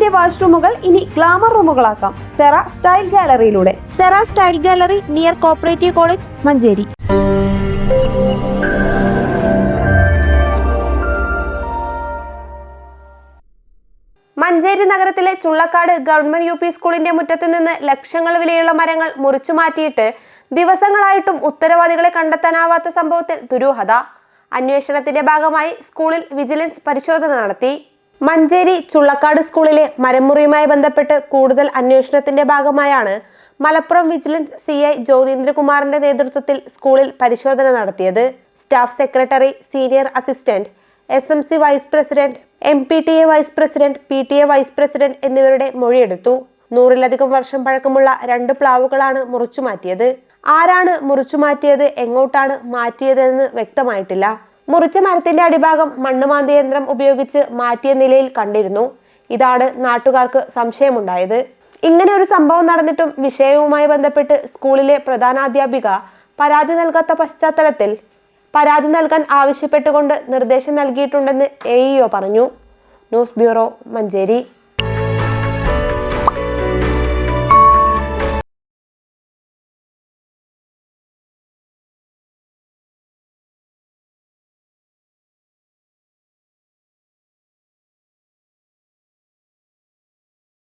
സ്കൂളിന്റെ വാഷ്റൂമുകൾ ഇനി ഗ്ലാമർ റൂമുകളാക്കാം സെറ സ്റ്റൈൽ ഗാലറിയിലൂടെ. Sera style gallery near cooperative college, Manjeri. Manjeri നഗരത്തിലെ ചുള്ളക്കാട് ഗവൺമെന്റ് യു പി സ്കൂളിന്റെ മുറ്റത്ത് നിന്ന് ലക്ഷങ്ങൾ വിലയുള്ള മരങ്ങൾ മുറിച്ചു മാറ്റിയിട്ട് ദിവസങ്ങളായിട്ടും ഉത്തരവാദികളെ കണ്ടെത്താനാവാത്ത സംഭവത്തിൽ ദുരൂഹത. അന്വേഷണത്തിന്റെ ഭാഗമായി സ്കൂളിൽ വിജിലൻസ് പരിശോധന നടത്തി. മഞ്ചേരി ചുള്ളക്കാട് സ്കൂളിലെ മരംമുറിയുമായി ബന്ധപ്പെട്ട് കൂടുതൽ അന്വേഷണത്തിന്റെ ഭാഗമായാണ് മലപ്പുറം വിജിലൻസ് CI ജ്യോതീന്ദ്രകുമാറിന്റെ നേതൃത്വത്തിൽ സ്കൂളിൽ പരിശോധന നടത്തിയത്. Staff secretary, senior assistant, SMC vice president, MPTA vice president, PTA vice president എന്നിവരുടെ മൊഴിയെടുത്തു. 100-ലധികം വർഷം പഴക്കമുള്ള 2 പ്ലാവുകളാണ് മുറിച്ചു മാറ്റിയത്. ആരാണ് മുറിച്ചു മാറ്റിയത്, എങ്ങോട്ടാണ് മാറ്റിയതെന്ന് വ്യക്തമായിട്ടില്ല. മുറിച്ച മരത്തിന്റെ അടിഭാഗം മണ്ണുമാന്തി യന്ത്രം ഉപയോഗിച്ച് മാറ്റിയ നിലയിൽ കണ്ടിരുന്നു. ഇതാണ് നാട്ടുകാർക്ക് സംശയമുണ്ടായത്. ഇങ്ങനെ ഒരു സംഭവം നടന്നിട്ടും വിഷയവുമായി ബന്ധപ്പെട്ട് സ്കൂളിലെ പ്രധാനാധ്യാപിക പരാതി നൽകാത്ത പശ്ചാത്തലത്തിൽ പരാതി നൽകാൻ ആവശ്യപ്പെട്ടുകൊണ്ട് നിർദ്ദേശം നൽകിയിട്ടുണ്ടെന്ന് AEO പറഞ്ഞു. News bureau, Manjeri.